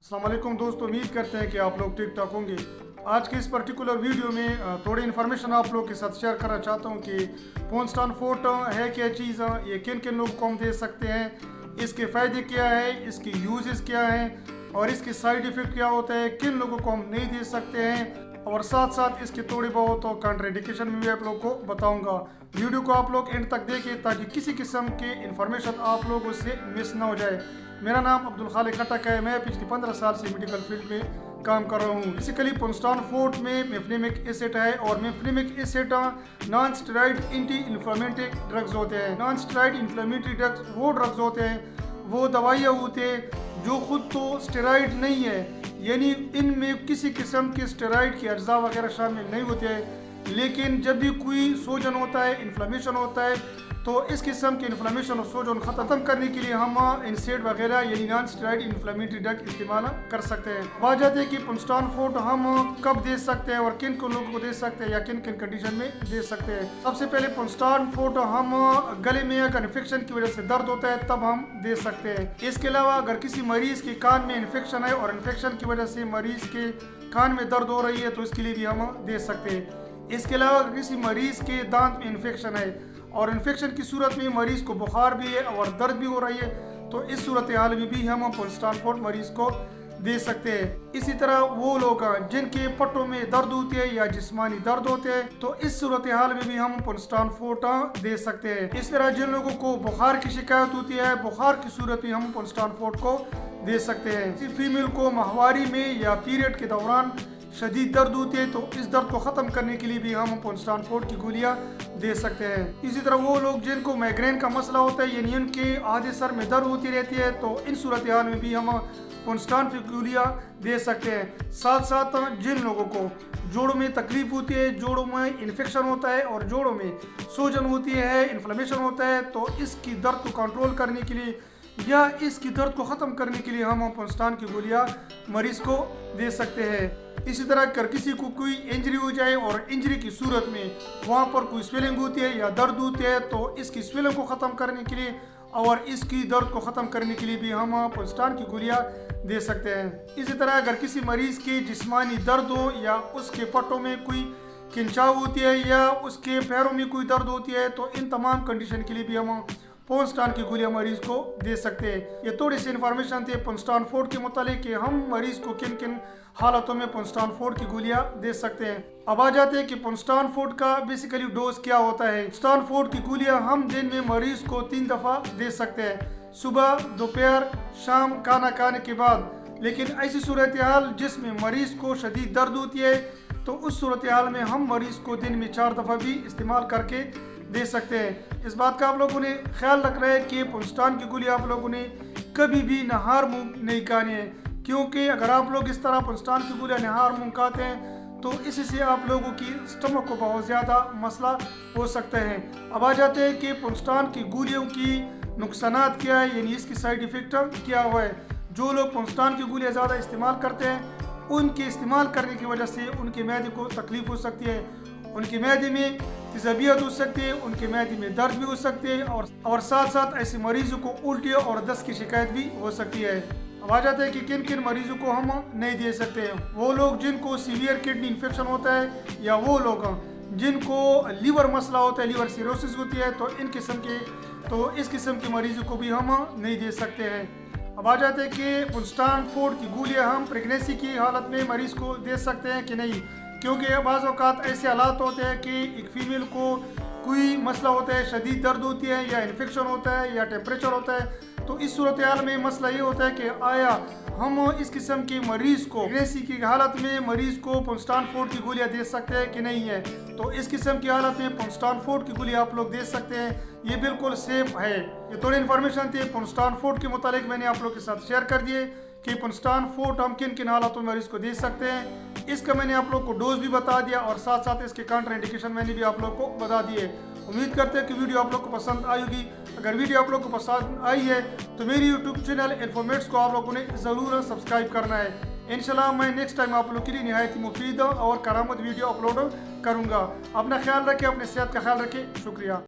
अस्सलाम वालेकुम दोस्तों, उम्मीद करते हैं कि आप लोग ठीक ठाक होंगे। आज के इस पर्टिकुलर वीडियो में थोड़ी इन्फॉर्मेशन आप लोग के साथ शेयर करना चाहता हूं कि पोन्स्टान फोर्ट है क्या चीज़, ये किन किन लोगों को हम दे सकते हैं, इसके फ़ायदे क्या है, इसकी यूजेस क्या हैं और इसके साइड इफ़ेक्ट क्या होता है, किन लोगों को हम नहीं दे सकते हैं और साथ साथ इसके थोड़ी बहुत कॉन्ट्राडिक्शन में भी आप लोग को बताऊंगा। वीडियो को आप लोग एंड तक देखें ताकि किसी किस्म के इन्फॉर्मेशन आप लोगों से मिस ना हो जाए। मेरा नाम अब्दुल खालिक खटक है। मैं पिछले 15 साल से मेडिकल फील्ड में काम कर रहा हूँ। बेसिकली पोन्स्टान फोर्ट में मेफ्लिमिक एसिड है और mefenamic acid non steroid anti inflammatory drugs होते हैं। नॉन स्टेरॉइड इन्फ्लेमेटरी ड्रग्स वो ड्रग्स होते हैं, वो दवाइयाँ होती हैं जो खुद तो स्टेरॉइड नहीं है, यानी इनमें किसी किस्म के स्टेरॉइड के अज्जा वगैरह शामिल नहीं होते हैं। लेकिन जब भी कोई सूजन होता है, इन्फ्लेमेशन होता है, तो इस किस्म के इन्फ्लेमेशन और सूजन ख़त्म करने के लिए हम इंसेड वगैरह यानी नॉन स्टेरॉइड इन्फ्लेमेटरी ड्रग इस्तेमाल कर सकते हैं। बात जाती है कि पोन्स्टान फोर्ट हम कब दे सकते हैं और किन किन लोगों को दे सकते हैं या किन किन कंडीशन में दे सकते हैं। सबसे पहले पोन्स्टान फोर्ट हम गले में अगर इन्फेक्शन की वजह से दर्द होता है तब हम दे सकते हैं। इसके अलावा अगर किसी मरीज के कान में इन्फेक्शन है और इन्फेक्शन की वजह से मरीज के कान में दर्द हो रही है तो इसके लिए भी हम दे सकते हैं। इसके अलावा अगर किसी मरीज के दांत में इन्फेक्शन है और इन्फेक्शन की सूरत में मरीज को बुखार भी है और दर्द भी हो रही है तो इस सूरत हाल में भी हम पोन्स्टान फोर्ट मरीज को दे सकते हैं। इसी तरह वो लोग जिनके पट्टों में दर्द होती है या जिस्मानी दर्द होते हैं तो इस सूरत हाल में भी हम पोन्स्टान फोर्ट दे सकते हैं। इस तरह जिन लोगों को बुखार की शिकायत होती है, बुखार की सूरत में हम पोन्स्टान फोर्ट को दे सकते हैं। किसी फीमेल को माहवारी में या पीरियड के दौरान शदीद दर्द होती है तो इस दर्द को ख़त्म करने के लिए भी हम पोन्स्टान फोर्ट की गोलियां दे सकते हैं। इसी तरह वो लोग जिनको माइग्रेन का मसला होता है यानी उनके आधे सर में दर्द होती रहती है तो इन सूरत हाल में भी हम पोन्स्टान की गोलियां दे सकते हैं। साथ साथ जिन लोगों को जोड़ों में तकलीफ होती है, जोड़ों में इन्फेक्शन होता है और जोड़ों में सूजन होती है, इन्फ्लेमेशन होता है तो इसकी दर्द को कंट्रोल करने के लिए या इसकी दर्द को ख़त्म करने के लिए हम पोन्स्टान की गोलियां मरीज को दे सकते हैं। इसी तरह अगर किसी को कोई इंजरी हो जाए और इंजरी की सूरत में वहाँ पर कोई स्वेलिंग होती है या दर्द होती है तो इसकी स्वेलिंग को ख़त्म करने के लिए और इसकी दर्द को ख़त्म करने के लिए भी हम पोन्स्टान की गोलियां दे सकते हैं। इसी तरह अगर किसी मरीज के जिस्मानी दर्द हो या उसके पट्टों में कोई खिंचाव होती है या उसके पैरों में कोई दर्द होती है तो इन तमाम कंडीशन के लिए भी हम पोन्स्टान की गोलियां मरीज को दे सकते हैं। ये थोड़ी सी इन्फॉर्मेशन थी पोन्स्टान फोर्ट के मुतालिक कि हम मरीज को किन किन हालातों में पोन्स्टान फोर्ट की गोलियां दे सकते हैं। अब आ जाते हैं कि पोन्स्टान फोर्ट का बेसिकली डोज क्या होता है। पोन्स्टान फोर्ट की गोलियां हम दिन में मरीज को 3 दफ़ा दे सकते हैं, सुबह, दोपहर, शाम, खाना खाने के बाद। लेकिन ऐसी सूरत हाल जिसमें मरीज को शदीद दर्द होती है तो उस सूरत हाल में हम मरीज को दिन में 4 दफ़ा भी इस्तेमाल करके दे सकते हैं। इस बात का आप लोगों ने ख्याल रखना है कि पोन्स्टान की गोली आप लोगों ने कभी भी नहार मुंह नहीं खानी है, क्योंकि अगर आप लोग इस तरह पोन्स्टान की गोलियां नहार मुंह खाते हैं तो इससे आप लोगों की स्टमक को बहुत ज़्यादा मसला हो सकता है। अब आ जाते हैं कि पोन्स्टान की गोलियों की नुकसानात क्या है, यानी इसकी साइड इफ़ेक्ट क्या हुआ है। जो लोग पोन्स्टान की गोलियाँ ज़्यादा इस्तेमाल करते हैं उनके इस्तेमाल करने की वजह से उनके मैदे को तकलीफ़ हो सकती है, उनके मैदे में तज़बियत हो सकती है, उनके मैदे में दर्द भी हो सकते हैं और साथ साथ ऐसे मरीजों को उल्टी और दस्त की शिकायत भी हो सकती है। अब आ जाता है कि किन किन मरीजों को हम नहीं दे सकते हैं। वो लोग जिनको सीवियर किडनी इन्फेक्शन होता है या वो लोग जिनको लीवर मसला होता है, लीवर सिरोसिस होती है तो इस किस्म के मरीजों को भी हम नहीं दे सकते हैं। अब आ जाते हैं कि पोन्स्टान फोर्ट की गोलियां हम प्रेगनेंसी की हालत में मरीज को दे सकते हैं कि नहीं, क्योंकि बाज़ औक़ात ऐसे हालात होते हैं कि एक फ़ीमेल को कोई मसला होता है, शदीद दर्द होती है या इन्फेक्शन होता है या टेम्परेचर होता है तो इस सूरत हाल में मसला ये होता है कि आया हम इस किस्म के मरीज़ को प्रेगनेंसी की हालत में मरीज़ को पोन्स्टान फोर्ट की गोलियां दे सकते हैं कि नहीं है। तो इस किस्म की हालत में पोन्स्टान फोर्ट की गोलियां आप लोग दे सकते हैं, ये बिल्कुल सेफ है। ये थोड़ी इन्फॉर्मेशन थी पोन्स्टान फोर्ट के मुतालिक मैंने आप लोग के साथ शेयर कर दिए कि पोन्स्टान फोर्ट हम किन किन हालातों में मरीज को दे सकते हैं। इसका मैंने आप लोग को डोज भी बता दिया और साथ साथ इसके काउंटर इंडिकेशन मैंने भी आप लोग को बता दिए। उम्मीद करते हैं कि वीडियो आप लोग को पसंद आई होगी। अगर वीडियो आप लोग को पसंद आई है तो मेरी यूट्यूब चैनल इन्फॉर्मेट्स को आप लोगों ने ज़रूर सब्सक्राइब करना है। इंशाल्लाह मैं नेक्स्ट टाइम आप लोग के लिए निहायत मुफीद और करामत वीडियो अपलोड करूँगा। अपना ख्याल रखें, अपने सेहत का ख्याल रखें। शुक्रिया।